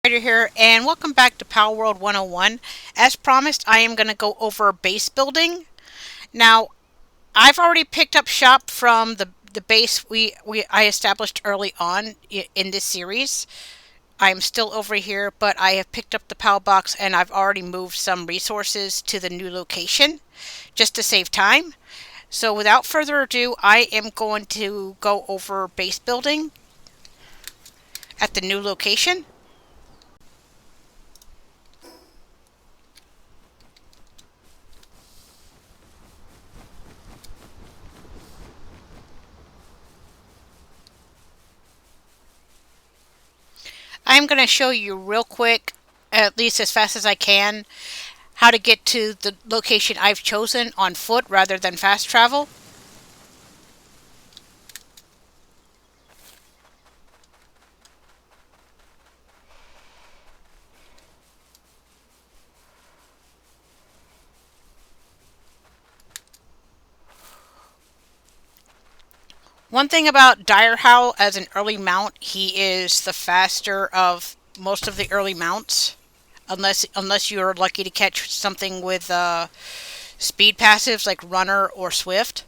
Here, and welcome back to Palworld 101. As promised, I am going to go over base building. Now, I've already picked up shop from the base I established early on in this series. I'm still over here, but I have picked up the PAL box and I've already moved some resources to the new location just to save time. So without further ado, I am going to go over base building at the new location. I'm going to show you real quick, at least as fast as I can, how to get to the location I've chosen on foot rather than fast travel. One thing about Direhowl as an early mount, he is the faster of most of the early mounts, unless you're lucky to catch something with speed passives like Runner or Swift.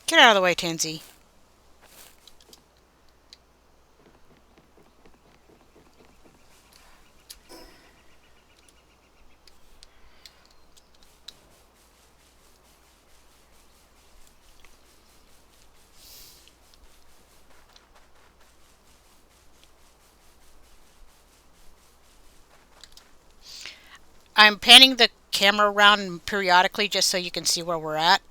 Get out of the way, Tansy. I'm panning the camera around periodically just so you can see where we're at.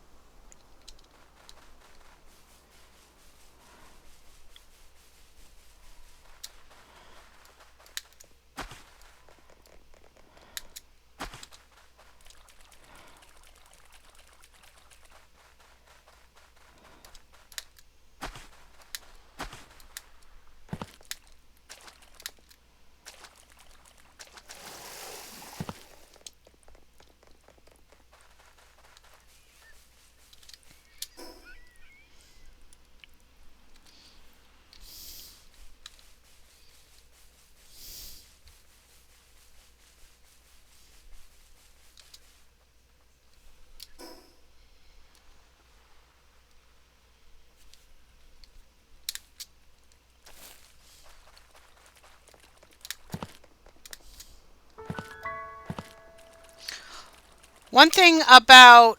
One thing about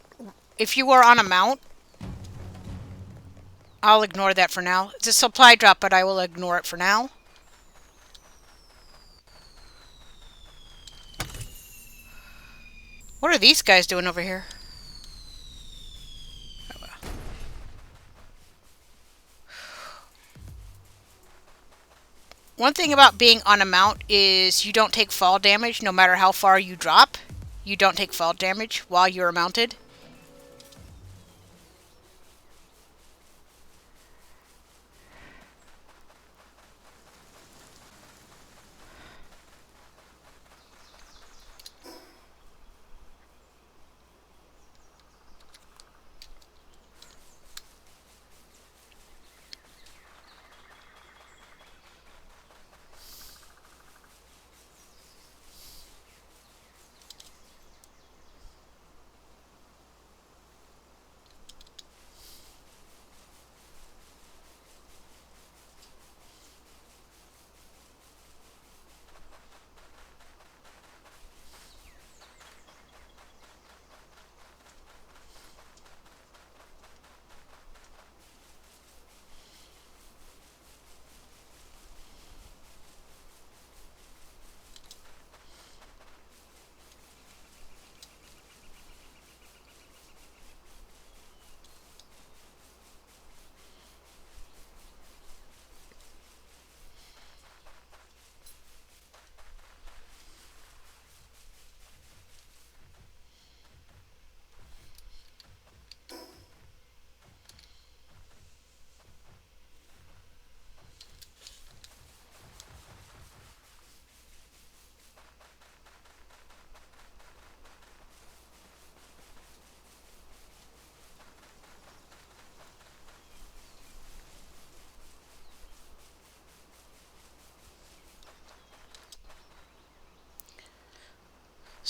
if you are on a mount, I'll ignore that for now. It's a supply drop, but I will ignore it for now. What are these guys doing over here? One thing about being on a mount is you don't take fall damage no matter how far you drop. You don't take fall damage while you're mounted.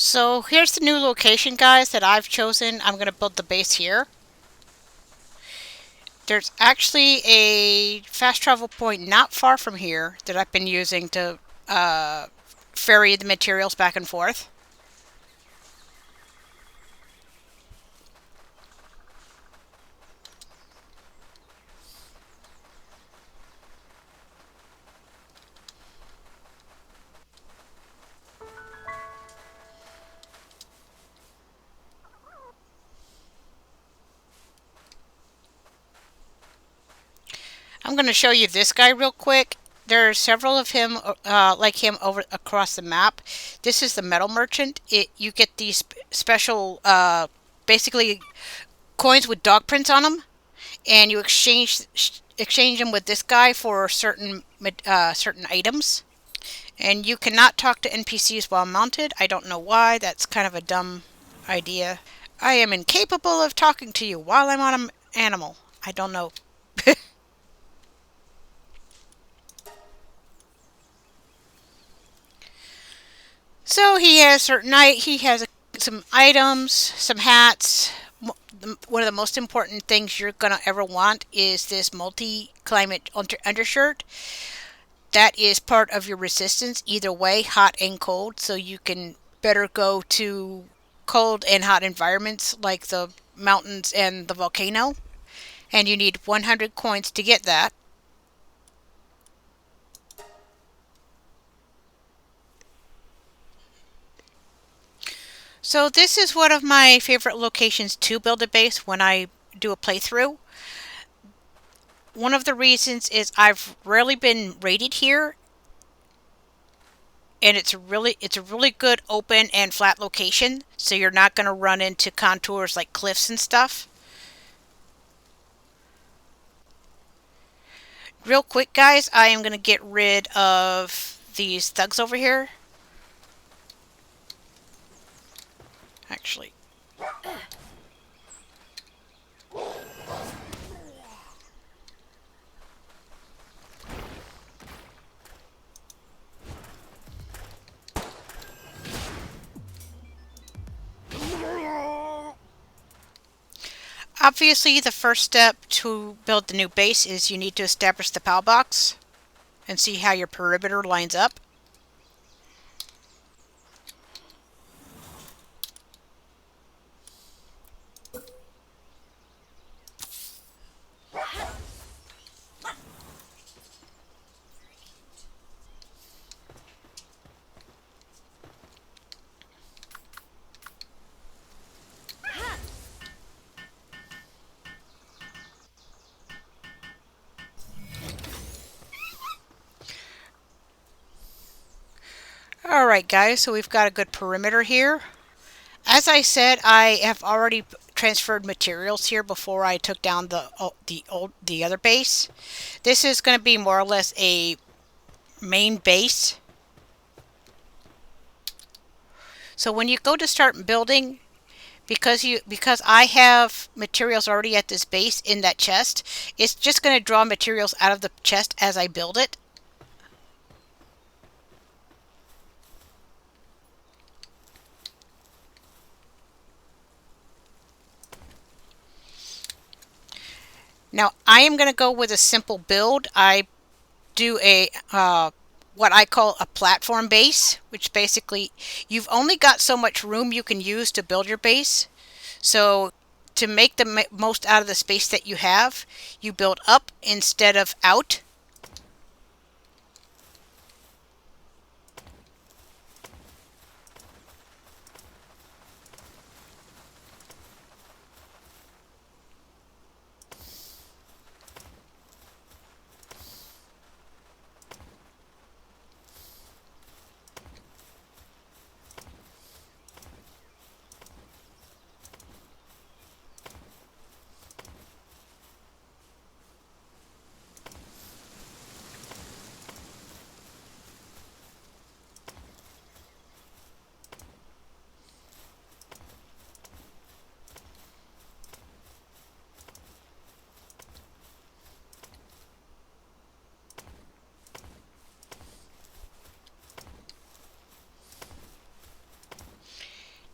So here's the new location, guys, that I've chosen. I'm going to build the base here. There's actually a fast travel point not far from here that I've been using to ferry the materials back and forth. I'm going to show you this guy real quick. There are several of him like him over across the map. This is the metal merchant. You get these special basically coins with dog prints on them, and you exchange them with this guy for certain items. And you cannot talk to NPCs while mounted. I don't know why. That's kind of a dumb idea. I am incapable of talking to you while I'm on an animal. I don't know. So he has some items, some hats. One of the most important things you're gonna ever want is this multi-climate undershirt. That is part of your resistance either way, hot and cold, so you can better go to cold and hot environments like the mountains and the volcano. And you need 100 coins to get that. So this is one of my favorite locations to build a base when I do a playthrough. One of the reasons is I've rarely been raided here, and it's a really good open and flat location, so you're not going to run into contours like cliffs and stuff. Real quick, guys, I am going to get rid of these thugs over here. Actually, obviously, the first step to build the new base is you need to establish the PAL box and see how your perimeter lines up. Alright, guys, so we've got a good perimeter here. As I said, I have already transferred materials here before I took down the other base. This is going to be more or less a main base. So when you go to start building, because I have materials already at this base in that chest, it's just going to draw materials out of the chest as I build it. Now I am going to go with a simple build. I do a what I call a platform base, which basically you've only got so much room you can use to build your base. So to make the most out of the space that you have, you build up instead of out.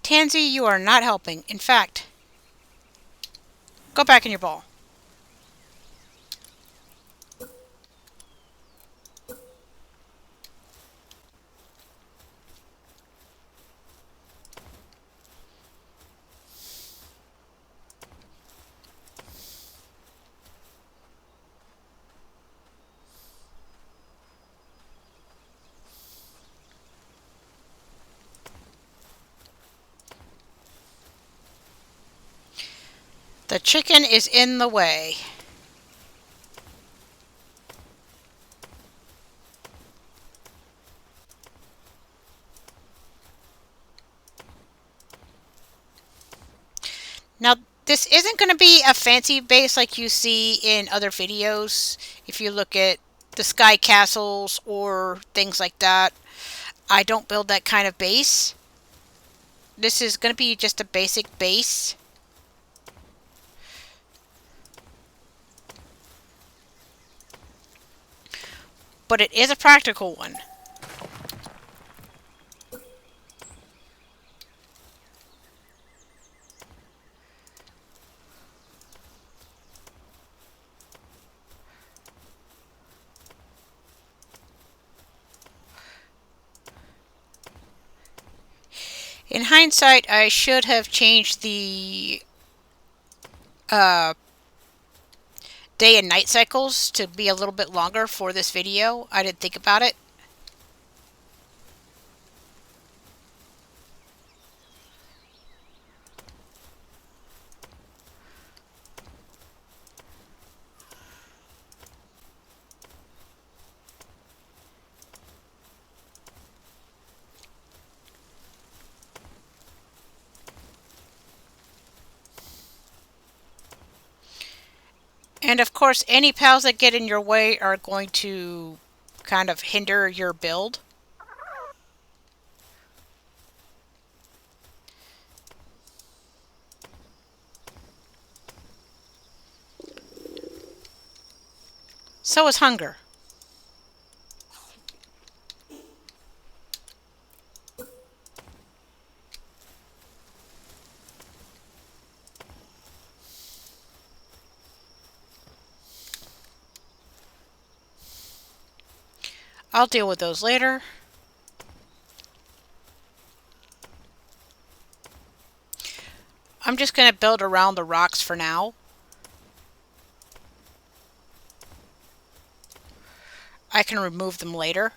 Tansy, you are not helping. In fact, go back in your ball. The chicken is in the way. Now, this isn't going to be a fancy base like you see in other videos. If you look at the sky castles or things like that, I don't build that kind of base. This is going to be just a basic base. But it is a practical one. In hindsight, I should have changed the uh, day and night cycles to be a little bit longer for this video. I didn't think about it. And of course, any pals that get in your way are going to kind of hinder your build. So is hunger. I'll deal with those later. I'm just going to build around the rocks for now. I can remove them later.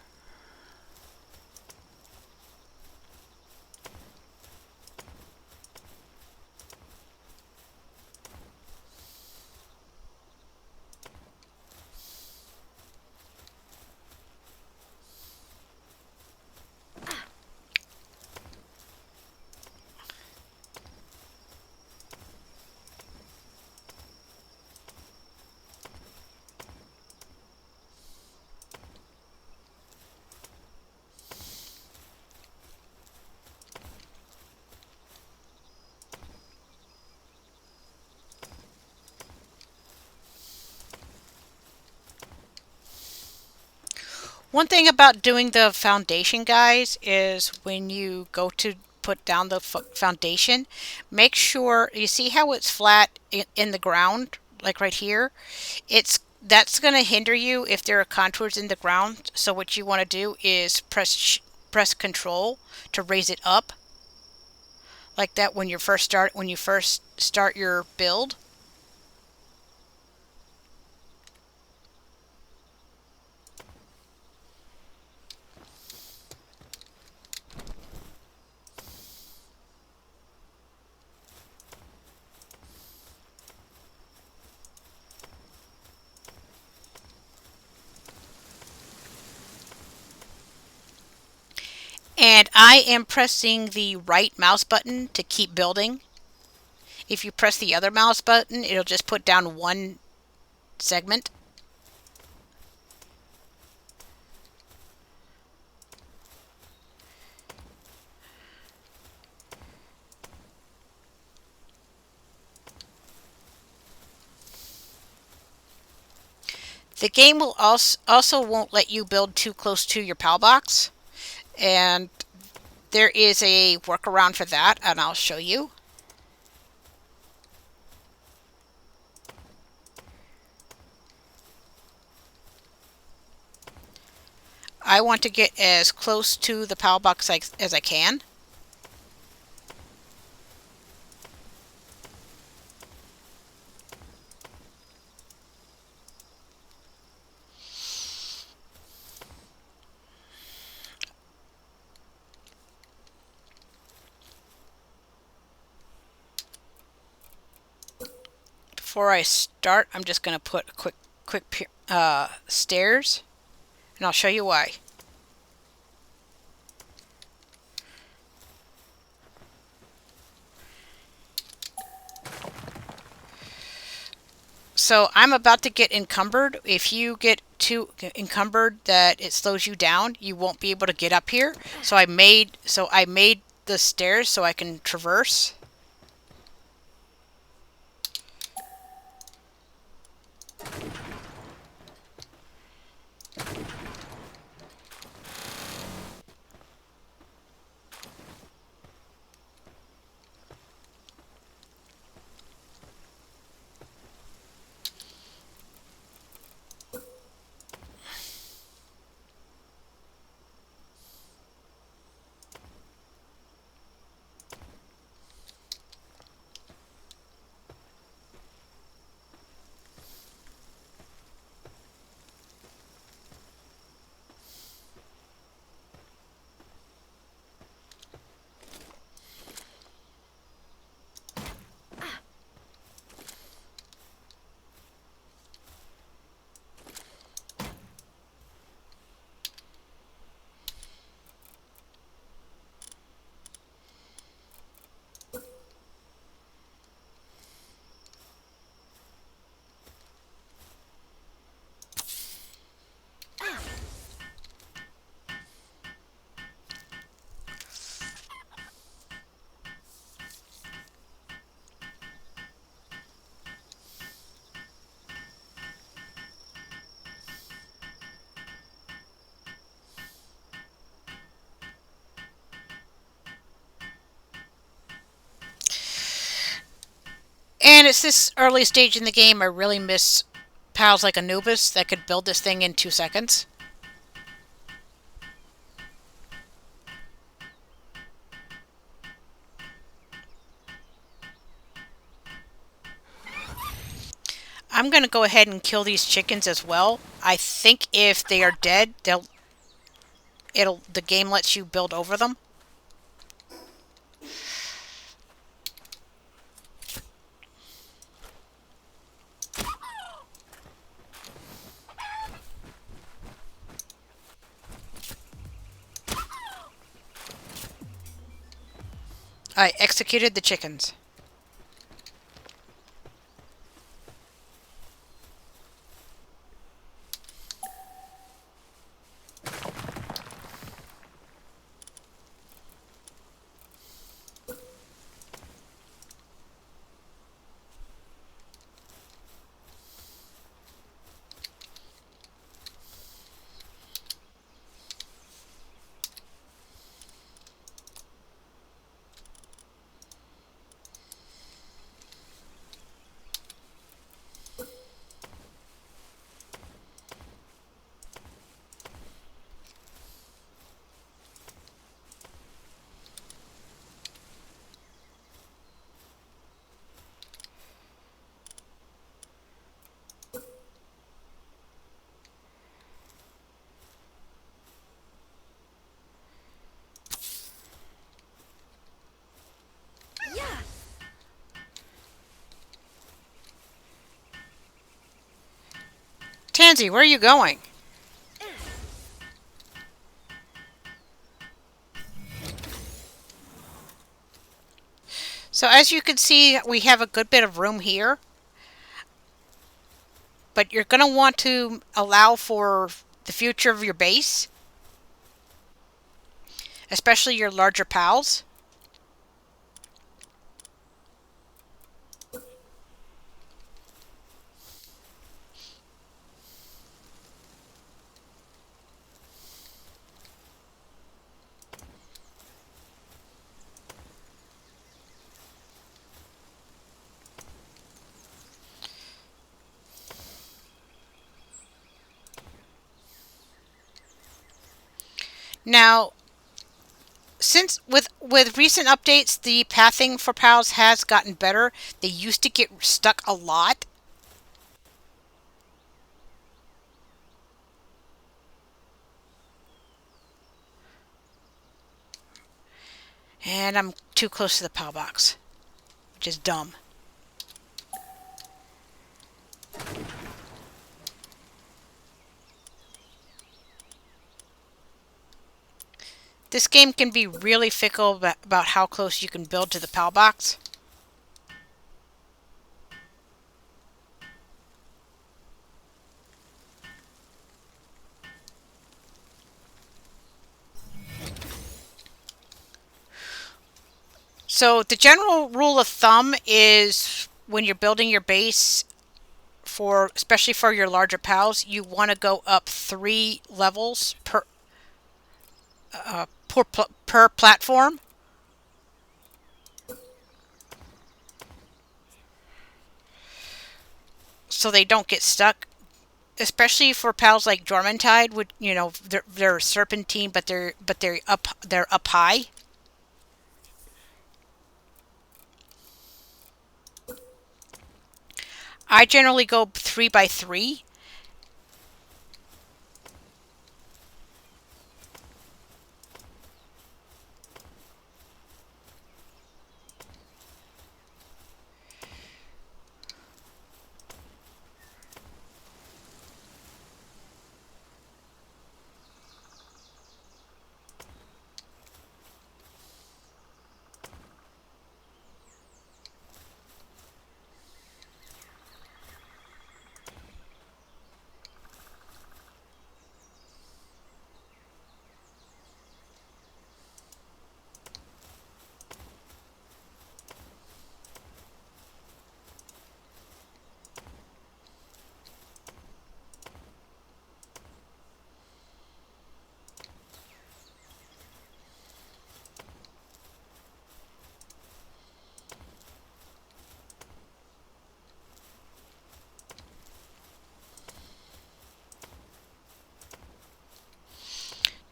One thing about doing the foundation, guys, is when you go to put down the foundation, make sure you see how it's flat in the ground, like right here. That's going to hinder you if there are contours in the ground. So what you want to do is press Control to raise it up, like that when you first start your build. And I am pressing the right mouse button to keep building. If you press the other mouse button, it'll just put down one segment. The game will also won't let you build too close to your PAL box. And There is a workaround for that, and I'll show you. I want to get as close to the PAL box as I can. Before I start, I'm just going to put a quick stairs, and I'll show you why. So I'm about to get encumbered. If you get too encumbered that it slows you down, you won't be able to get up here. So I made the stairs so I can traverse. And it's this early stage in the game. I really miss pals like Anubis that could build this thing in 2 seconds. I'm going to go ahead and kill these chickens as well. I think if they are dead, the game lets you build over them. I executed the chickens. Tansy, where are you going? So as you can see, we have a good bit of room here. But you're going to want to allow for the future of your base, especially your larger pals. Now, since with recent updates, the pathing for pals has gotten better. They used to get stuck a lot. And I'm too close to the pal box, which is dumb. This game can be really fickle about how close you can build to the pal box. So the general rule of thumb is when you're building your base for, especially for your larger pals, you want to go up 3 levels per platform. So they don't get stuck. Especially for pals like Jormuntide, would they're serpentine, but they're up high. I generally go 3 by 3.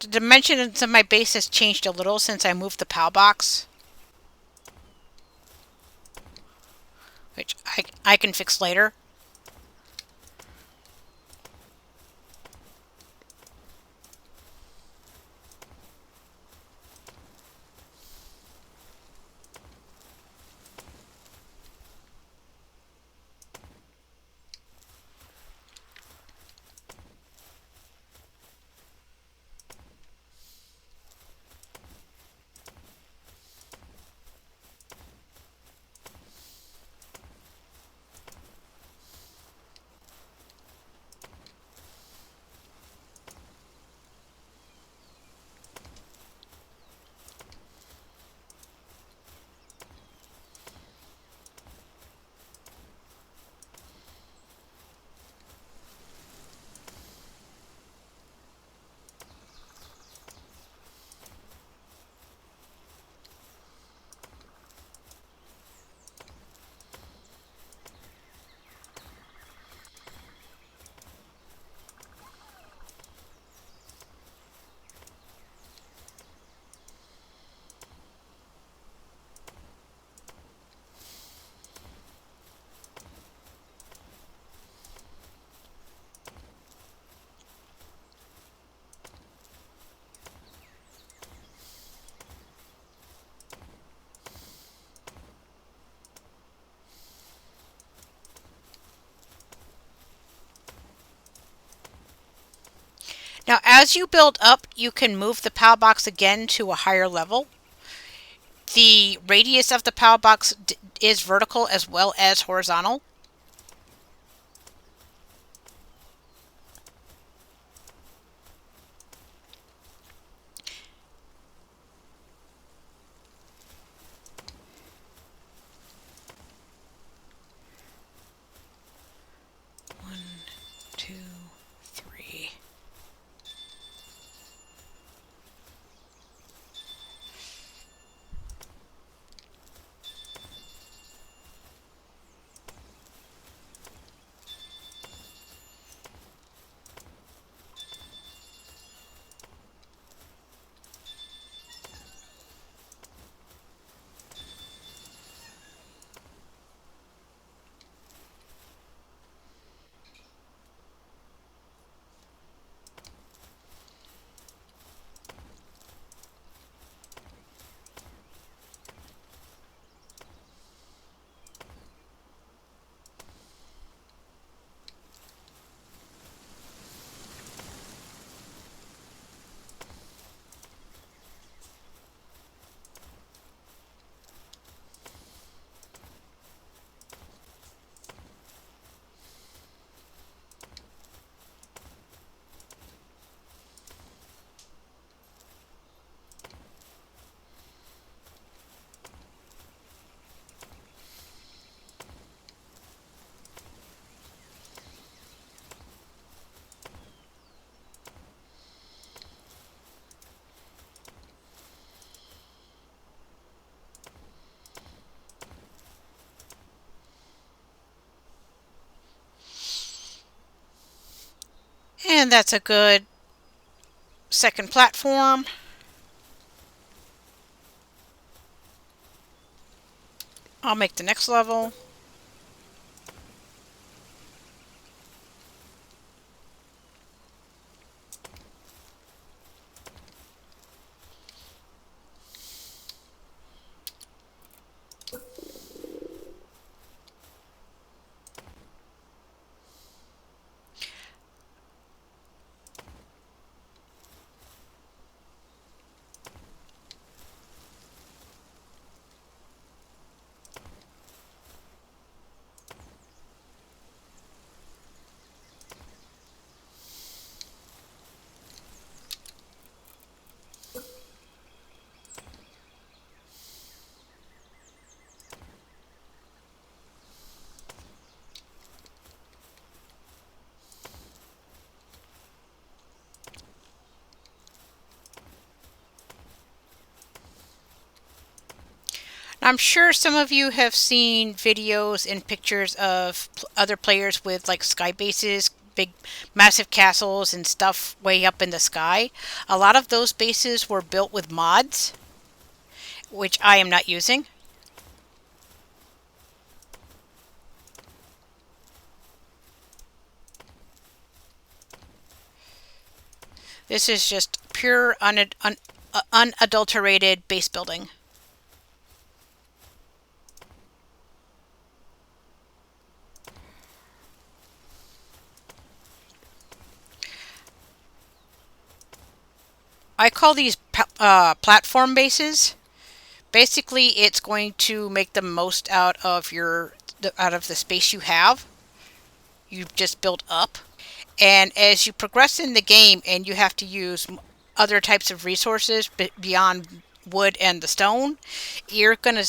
The dimensions of my base has changed a little since I moved the pal box, which I can fix later. Now, as you build up, you can move the PAL box again to a higher level. The radius of the PAL box is vertical as well as horizontal. One, two, three. And that's a good second platform. I'll make the next level. I'm sure some of you have seen videos and pictures of other players with like sky bases, big, massive castles, and stuff way up in the sky. A lot of those bases were built with mods, which I am not using. This is just pure unadulterated base building. I call these platform bases. Basically, it's going to make the most out of out of the space you have. You've just built up. And as you progress in the game and you have to use other types of resources beyond wood and the stone, you're gonna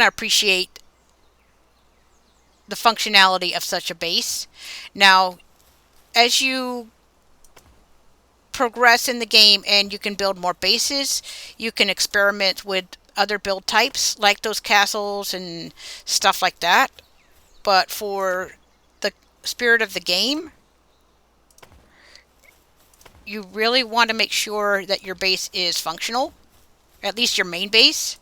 appreciate the functionality of such a base. Now, as you progress in the game and you can build more bases, you can experiment with other build types like those castles and stuff like that. But for the spirit of the game, you really want to make sure that your base is functional, at least your main base.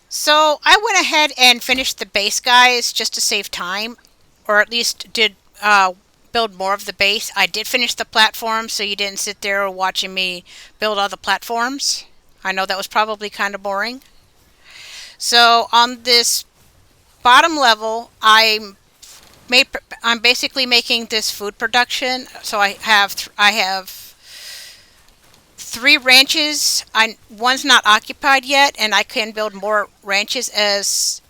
So I went ahead and finished the base, guys, just to save time, or at least did build more of the base. I did finish the platform, so you didn't sit there watching me build all the platforms. I know that was probably kind of boring. So on this bottom level, I'm basically making this food production. So I have three ranches. One's not occupied yet, and I can build more ranches as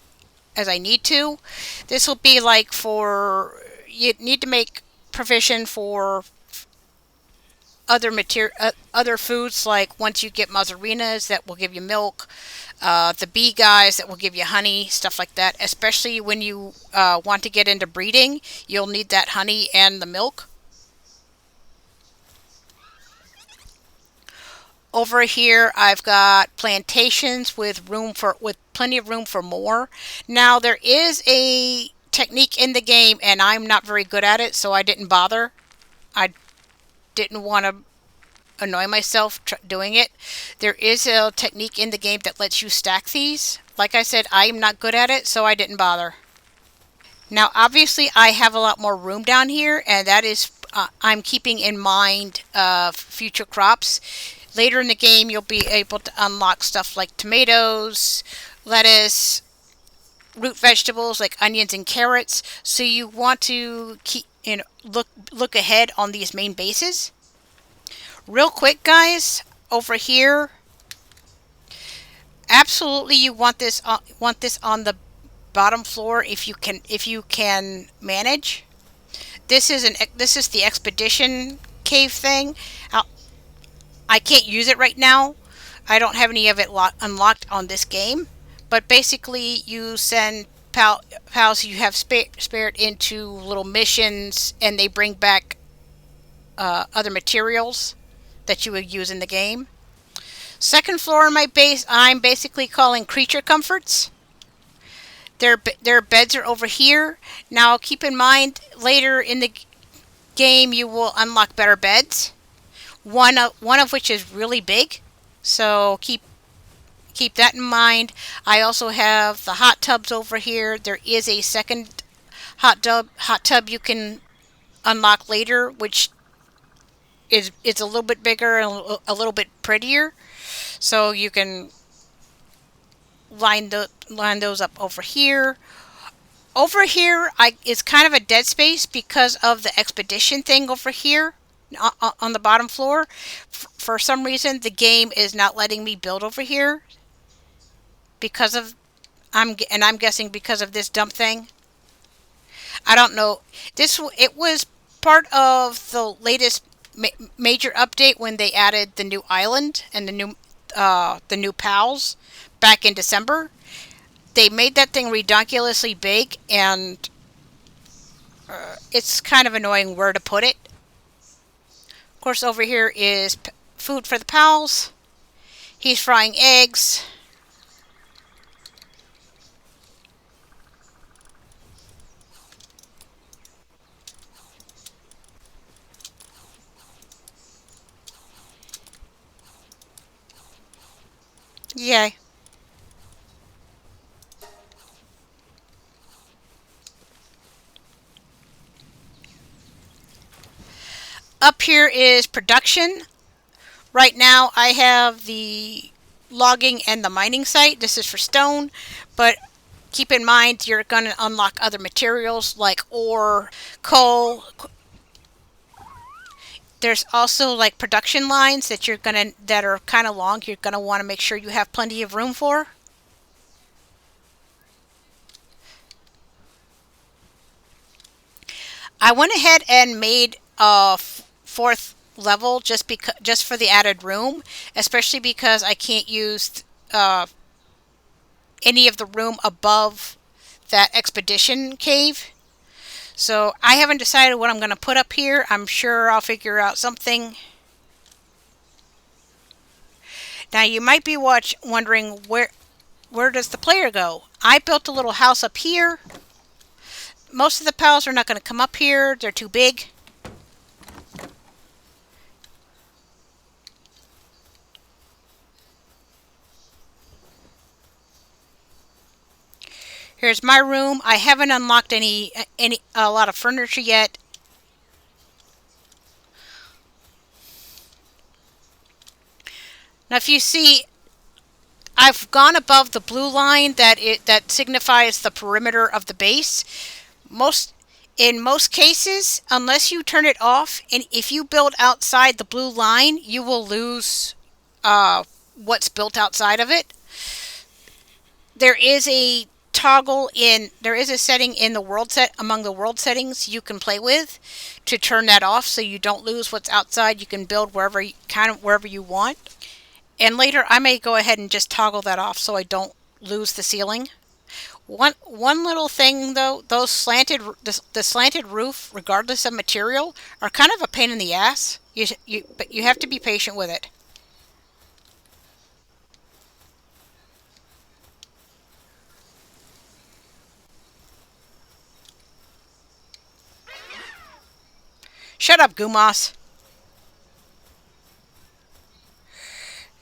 I need to. This will be like for you need to make provision for other foods, like once you get mazzarinas that will give you milk, the bee guys that will give you honey, stuff like that. Especially when you want to get into breeding, you'll need that honey and the milk. Over here, I've got plantations with plenty of room for more. Now there is a technique in the game, and I'm not very good at it, so I didn't bother. I didn't want to annoy myself doing it. There is a technique in the game that lets you stack these. Like I said, I'm not good at it, so I didn't bother. Now, obviously, I have a lot more room down here, and that is I'm keeping in mind future crops. Later in the game, you'll be able to unlock stuff like tomatoes, lettuce, root vegetables like onions and carrots. So you want to look ahead on these main bases. Real quick, guys, over here, absolutely you want this on the bottom floor if you can manage. This is the expedition cave thing. I can't use it right now. I don't have any of it unlocked on this game. But basically, you send pals you have spared into little missions, and they bring back other materials that you would use in the game. Second floor in my base, I'm basically calling creature comforts. Their beds are over here. Now, keep in mind, later in the game, you will unlock better beds. One of which is really big, so keep that in mind. I also have the hot tubs over here. There is a second hot tub you can unlock later, which is it's a little bit bigger and a little bit prettier. So you can line those up over here. Over here, it's kind of a dead space because of the expedition thing over here on the bottom floor. For some reason, the game is not letting me build over here because of I'm guessing because of this dump thing. I don't know. It was part of the latest major update when they added the new island and the new pals back in December. They made that thing ridiculously big, and it's kind of annoying where to put it. Of course, over here is food for the pals. He's frying eggs. Yay. Up here is production. Right now, I have the logging and the mining site. This is for stone, but keep in mind you're going to unlock other materials like ore, coal. There's also like production lines that are kind of long. You're going to want to make sure you have plenty of room for. I went ahead and made a fourth level just for the added room, especially because I can't use uh, any of the room above that expedition cave. So I haven't decided what I'm going to put up here. I'm sure I'll figure out something. Now you might be wondering where does the player go? I built a little house up here. Most of the pals are not going to come up here. They're too big. Here's my room. I haven't unlocked a lot of furniture yet. Now if you see, I've gone above the blue line that signifies the perimeter of the base. In most cases, unless you turn it off, and if you build outside the blue line, you will lose what's built outside of it. There is a there is a setting in the among the world settings you can play with to turn that off so you don't lose what's outside. You can build wherever you want. And later I may go ahead and just toggle that off so I don't lose the ceiling. One little thing though, the slanted roof, regardless of material, are kind of a pain in the ass. But you have to be patient with it. Shut up, Gumas.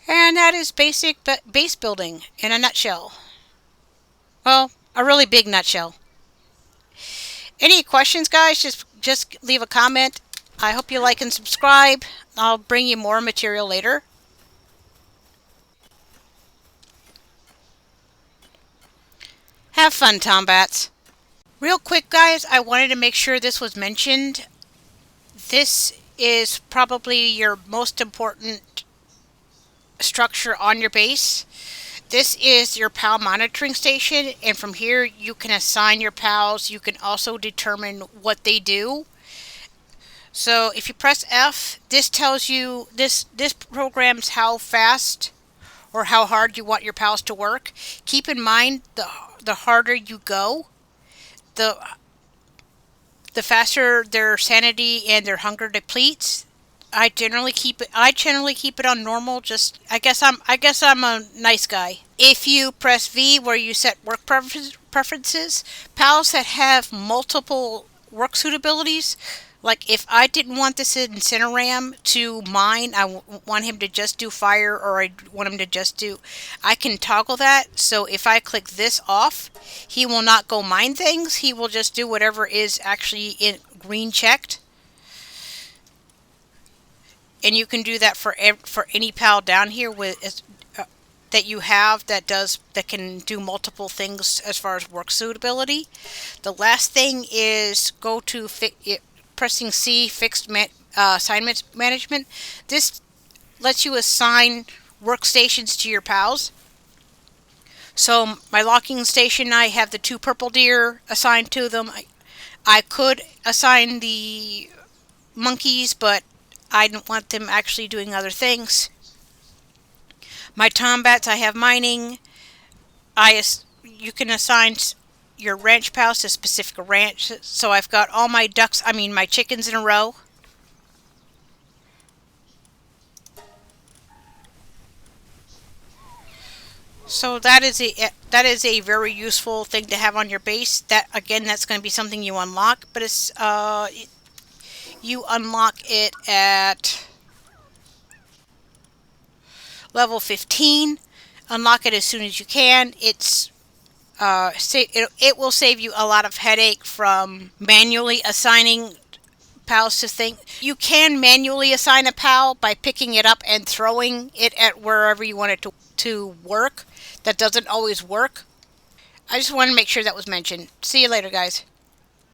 And that is basic base building in a nutshell. Well, a really big nutshell. Any questions, guys? Just leave a comment. I hope you like and subscribe. I'll bring you more material later. Have fun, Tombats. Real quick, guys, I wanted to make sure this was mentioned. This is probably your most important structure on your base. This is your PAL monitoring station, and from here you can assign your PALs. You can also determine what they do. So if you press F, this tells you this programs how fast or how hard you want your PALs to work. Keep in mind the harder you go, the faster their sanity and their hunger depletes. I generally keep it on normal. I guess I'm a nice guy. If you press V where you set work preferences, pals that have multiple work suitabilities Like if I didn't want this Incineram to mine, want him to just do fire, or I want him to just do, I can toggle that. So if I click this off, he will not go mine things. He will just do whatever is actually in green checked. And you can do that for any pal down here with that you have that can do multiple things as far as work suitability. The last thing is go to pressing C, fixed assignments management. This lets you assign workstations to your pals. So my locking station, I have the two purple deer assigned to them. I could assign the monkeys, but I don't want them actually doing other things. My tombats, I have mining. You can assign your ranch pals to specific ranch. So I've got all my ducks, I mean my chickens in a row. So that is a very useful thing to have on your base. That again, that's going to be something you unlock, but you unlock it at level 15. Unlock it as soon as you can. It will save you a lot of headache from manually assigning pals to things. You can manually assign a pal by picking it up and throwing it at wherever you want it to work. That doesn't always work. I just want to make sure that was mentioned. See you later, guys.